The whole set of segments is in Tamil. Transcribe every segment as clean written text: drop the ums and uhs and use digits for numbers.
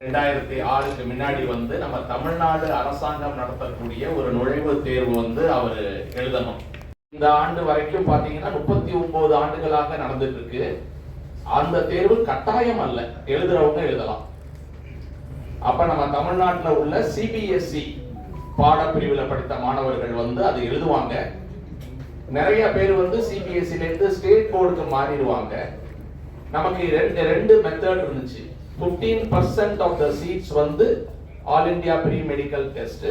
2006க்கு முன்னாடி நம்ம தமிழ்நாடு அரசாங்கம் நடத்தக்கூடிய ஒரு நுழைவுத் தேர்வு அவர் எழுதணும். இந்த ஆண்டு வரைக்கும் பாத்தீங்கன்னா 39 ஆண்டுகளாக நடந்துட்டு இருக்கு. அந்த தேர்வு கட்டாயம் அல்ல, எழுதுறவங்க எழுதலாம். அப்ப நம்ம தமிழ்நாட்டில் உள்ள சிபிஎஸ்இ பாடப்பிரிவில் படித்த மாணவர்கள் அது எழுதுவாங்க. நிறைய பேர் சிபிஎஸ்இல இருந்து ஸ்டேட் போர்டுக்கு மாறிடுவாங்க. நமக்கு ரெண்டு மெத்தட் இருந்துச்சு. 15% of the seats All India pre-medical test,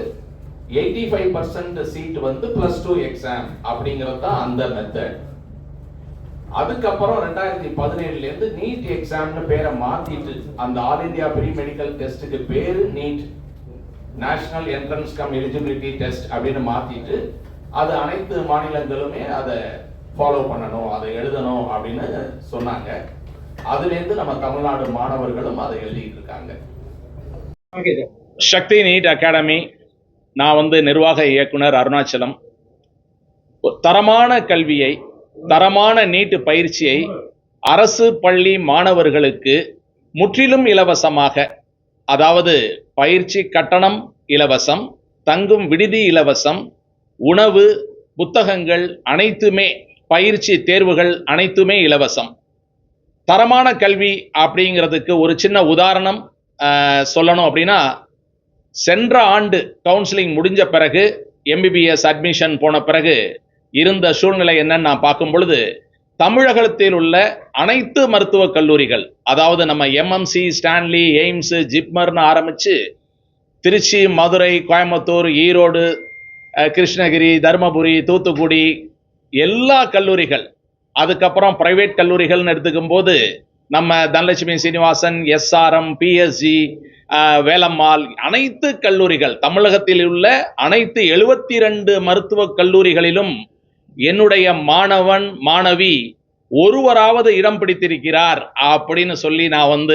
85% seat +2 exam அப்படிங்கிறது தான் அந்த மெத்தட். அதுக்கப்புறம் 2017ல இருந்து நீட் எக்ஸாம்னு பேரை மாத்திட்டு அந்த ஆல் இந்தியா ப்ரீ மெடிக்கல் டெஸ்ட்டுக்கு பேரு NEET, national entrance cum eligibility test அப்படின்னு மாத்திட்டு அது அனைத்து மாநிலங்களுமே அதை ஃபாலோ பண்ணணும், அதை எழுதணும் அப்படின்னு சொன்னாங்க. அதுல இருந்து நம்ம தமிழ்நாடு மாணவர்களும் அதை எழுதிட்டு இருக்காங்க. சக்தி நீட் அகாடமி, நான் நிர்வாக இயக்குனர் அருணாச்சலம். தரமான கல்வியை, தரமான நீட் பயிற்சியை அரசு பள்ளி மாணவர்களுக்கு முற்றிலும் இலவசமாக, அதாவது பயிற்சி கட்டணம் இலவசம், தங்கும் விடுதி இலவசம், உணவு, புத்தகங்கள் அனைத்துமே, பயிற்சி தேர்வுகள் அனைத்துமே இலவசம். தரமான கல்வி அப்படிங்கிறதுக்கு ஒரு சின்ன உதாரணம் சொல்லணும் அப்படின்னா, சென்ற ஆண்டு கவுன்சிலிங் முடிஞ்ச பிறகு எம்பிபிஎஸ் அட்மிஷன் போன பிறகு இருந்த சூழ்நிலை என்னன்னு நான் பார்க்கும் பொழுது, தமிழகத்தில் உள்ள அனைத்து மருத்துவக் கல்லூரிகள், அதாவது நம்ம எம்எம்சி, ஸ்டான்லி, எய்ம்ஸ், ஜிப்மர்னு ஆரம்பிச்சு திருச்சி, மதுரை, கோயம்புத்தூர், ஈரோடு, கிருஷ்ணகிரி, தருமபுரி, தூத்துக்குடி, எல்லா கல்லூரிகள், அதுக்கப்புறம் பிரைவேட் கல்லூரிகள்னு எடுத்துக்கும் போது நம்ம தனலட்சுமி சீனிவாசன், எஸ்ஆர்எம், பிஎஸ்ஜி, வேலம்மாள், அனைத்து கல்லூரிகள், தமிழகத்தில் உள்ள அனைத்து 72 மருத்துவக் கல்லூரிகளிலும் என்னுடைய மாணவன் மாணவி ஒருவராவது இடம் பிடித்திருக்கிறார் அப்படின்னு சொல்லி நான்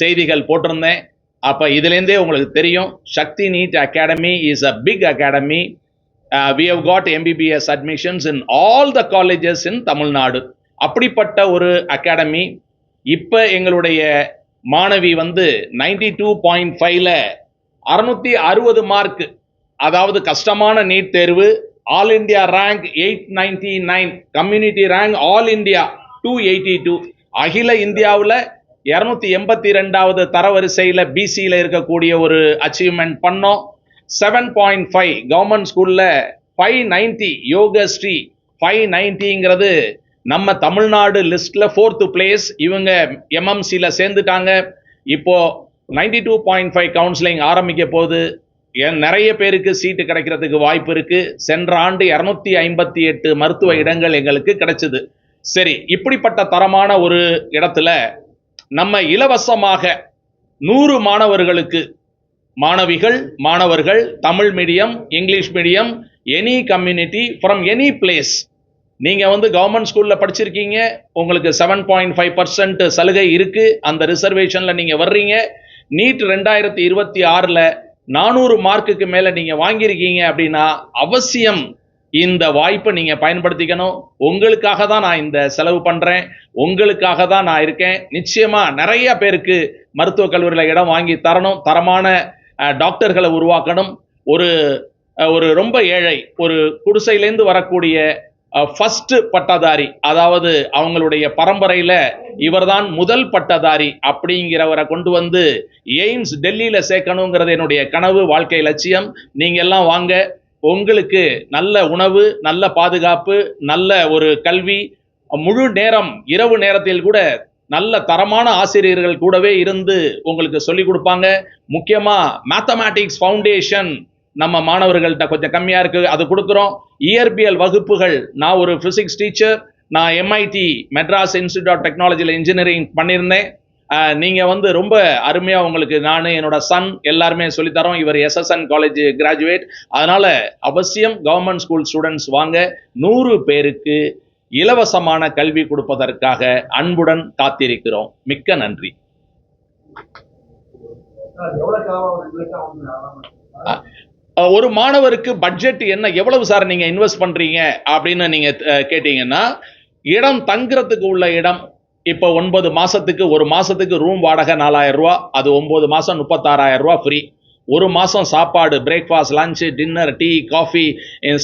செய்திகள் போட்டிருந்தேன். அப்ப இதுலேருந்தே உங்களுக்கு தெரியும், Sakthi NEET academy is a big academy. We have got MBBS admissions in all the colleges in Tamil Nadu. அப்படிப்பட்ட ஒரு அகாடமி. இப்ப எங்களுடைய மாணவி 92.5ல 660 மார்க், அதாவது கஷ்டமான நீட் தேர்வு, all India rank 899, community rank all India 282, அகில இந்தியாவில் 282வது தரவரிசையில் பிசியில் இருக்கக்கூடிய ஒரு அச்சீவ்மெண்ட் பண்ணோம். 7.5 கவர்மெண்ட் ஸ்கூல்ல 590, யோகஸ்ரீ 590ங்கிறது நம்ம தமிழ்நாடு லிஸ்ட்ல 4th பிளேஸ். இவங்க எம்எம்சியில் சேர்ந்துட்டாங்க. இப்போ 92.5 கவுன்சிலிங் ஆரம்பிக்க போது நிறைய பேருக்கு சீட்டு கிடைக்கிறதுக்கு வாய்ப்பு இருக்கு. சென்ற ஆண்டு 258 மருத்துவ இடங்கள் எங்களுக்கு கிடைச்சது. சரி, இப்படிப்பட்ட தரமான ஒரு இடத்துல நம்ம இலவசமாக 100 மாணவர்களுக்கு, மாணவர்கள் Tamil medium, English medium, any community from any place, நீங்க கவர்மெண்ட் ஸ்கூல்ல படிச்சிருக்கீங்க, உங்களுக்கு 7.5% சலுகை இருக்கு, அந்த ரிசர்வேஷன்ல நீங்க வர்றீங்க. நீட் 2026ல 400 மார்க்குக்கு மேல நீங்க வாங்கியிருக்கீங்க அப்படின்னா அவசியம் இந்த வாய்ப்பை நீங்க பயன்படுத்திக்கணும். உங்களுக்காக தான் நான் இந்த செலவு பண்றேன், உங்களுக்காக தான் நான் இருக்கேன். நிச்சயமா நிறைய பேருக்கு மருத்துவக் கல்லூரியில இடம் வாங்கி தரணும், தரமான டாக்டர்களை உருவாக்கணும். ஒரு ரொம்ப ஏழை, ஒரு குடிசையிலேருந்து வரக்கூடிய ஃபர்ஸ்ட் பட்டதாரி, அதாவது அவங்களுடைய பரம்பரையில இவர்தான் முதல் பட்டதாரி அப்படிங்கிறவரை கொண்டு எய்ம்ஸ் டெல்லியில சேர்க்கணுங்கிறது என்னுடைய கனவு, வாழ்க்கை லட்சியம். நீங்க எல்லாம் வாங்க, உங்களுக்கு நல்ல உணவு, நல்ல பாதுகாப்பு, நல்ல ஒரு கல்வி, முழு நேரம் இரவு நேரத்தில் கூட நல்ல தரமான ஆசிரியர்கள் கூடவே இருந்து உங்களுக்கு சொல்லிக் கொடுப்பாங்க. முக்கியமா மேத்தமேட்டிக்ஸ் ஃபவுண்டேஷன் நம்ம மாணவர்கள்ட்ட கொஞ்சம் கம்மியா இருக்கு, அது கொடுக்குறோம். இயற்பியல் வகுப்புகள், நான் ஒரு பிசிக்ஸ் டீச்சர், நான் எம்ஐடி மெட்ராஸ் இன்ஸ்டிடியூட் ஆஃப் டெக்னாலஜியில் இன்ஜினியரிங் பண்ணியிருந்தேன். நீங்க ரொம்ப அருமையா உங்களுக்கு நான், என்னோட சன் எல்லாருமே சொல்லித்தரோம். இவர் SSN காலேஜ் கிராஜுவேட். அதனால அவசியம் கவர்மெண்ட் ஸ்கூல் ஸ்டூடெண்ட்ஸ் வாங்க. 100 பேருக்கு இலவசமான கல்வி கொடுப்பதற்காக அன்புடன் காத்திருக்கிறோம். மிக்க நன்றி. ஒரு மாணவருக்கு பட்ஜெட் என்ன, எவ்வளவு சார் நீங்க இன்வெஸ்ட் பண்றீங்க அப்படின்னு நீங்க கேட்டீங்கன்னா, இடம் தங்குறதுக்கு உள்ள இடம் இப்போ 9 மாசத்துக்கு, ஒரு மாசத்துக்கு ரூம் வாடகை 4000 ரூபா, அது 9 மாசம் 36,000 ரூபா ஃப்ரீ. ஒரு மாசம் சாப்பாடு, breakfast, lunch, dinner, tea, coffee,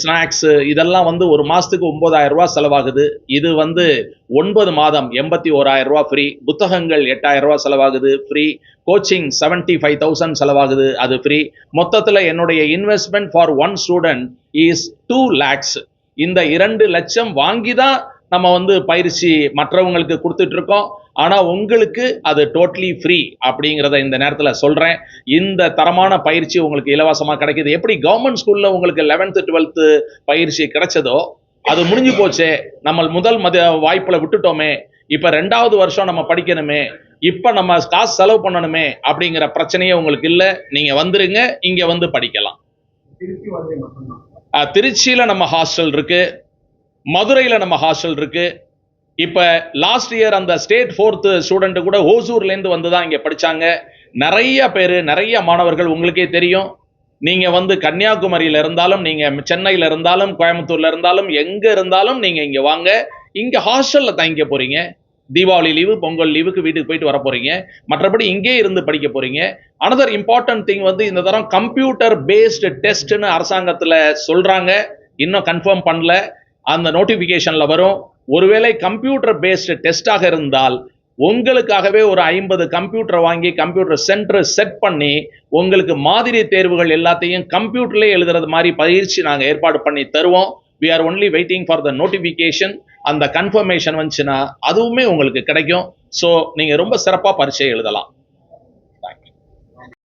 snacks இதெல்லாம் வந்து ஒரு மாசத்துக்கு 9,000 ரூபா செலவாகுது. இது வந்து 9 மாதம் 81,000 ரூபா ஃப்ரீ. புத்தகங்கள் 8,000 ரூபா செலவாகுது ஃப்ரீ. கோச்சிங் 75,000 செலவாகுது, அது ஃப்ரீ. மொத்தத்தில் என்னுடைய investment for one student is 2 lakhs. இந்த 2 லட்சம் வாங்கி தான் நம்ம வந்து பயிற்சி மற்றவங்களுக்கு கொடுத்துட்டு இருக்கோம். ஆனா உங்களுக்கு அது டோட்டலி ஃப்ரீ அப்படிங்கிறத இந்த நேரத்தில் சொல்றேன். இந்த தரமான பயிற்சி உங்களுக்கு இலவசமாக கிடைக்குது. எப்படி கவர்மெண்ட் ஸ்கூல்ல உங்களுக்கு 11th 12th பயிற்சி கிடைச்சதோ அது முடிஞ்சு போச்சே, நம்ம முதல் வாய்ப்புல விட்டுட்டோமே, இப்ப 2வது வருஷம் நம்ம படிக்கணுமே, இப்ப நம்ம காசு செலவு பண்ணணுமே அப்படிங்கிற பிரச்சனையே உங்களுக்கு இல்லை. நீங்க வந்துருங்க, இங்க வந்து படிக்கலாம். திருச்சியில நம்ம ஹாஸ்டல் இருக்கு, மதுரையில் நம்ம ஹாஸ்டல் இருக்கு. இப்போ லாஸ்ட் இயர் அந்த ஸ்டேட் 4th ஸ்டூடெண்ட் கூட ஓசூர்லேருந்து வந்து தான் இங்கே படித்தாங்க. நிறைய பேர், நிறைய மாணவர்கள் உங்களுக்கே தெரியும். நீங்கள் வந்து கன்னியாகுமரியில் இருந்தாலும், நீங்கள் சென்னையில் இருந்தாலும், கோயம்புத்தூரில் இருந்தாலும், எங்கே இருந்தாலும் நீங்கள் இங்கே வாங்க. இங்கே ஹாஸ்டலில் தங்கிக்க போகிறீங்க. தீபாவளி லீவு, பொங்கல் லீவுக்கு வீட்டுக்கு போயிட்டு வர போகிறீங்க. மற்றபடி இங்கே இருந்து படிக்க போகிறீங்க. அனதர் இம்பார்ட்டன்ட் திங் வந்து இந்த தரம் கம்ப்யூட்டர் பேஸ்டு டெஸ்ட்னு அரசாங்கத்தில் சொல்கிறாங்க. இன்னும் கன்ஃபார்ம் பண்ணல, அந்த நோட்டிஃபிகேஷனில் வரும். ஒருவேளை கம்ப்யூட்டர் பேஸ்டு டெஸ்டாக இருந்தால் உங்களுக்காகவே ஒரு 50 கம்ப்யூட்டர் வாங்கி கம்ப்யூட்டர் சென்டர் செட் பண்ணி உங்களுக்கு மாதிரி தேர்வுகள் எல்லாத்தையும் கம்ப்யூட்டர்லேயே எழுதுறது மாதிரி பயிற்சி நாங்கள் ஏற்பாடு பண்ணி தருவோம். we are only waiting for the notification. அந்த கன்ஃபர்மேஷன் வந்துச்சுன்னா அதுவுமே உங்களுக்கு கிடைக்கும். ஸோ நீங்கள் ரொம்ப சிறப்பாக பரீட்சை எழுதலாம்.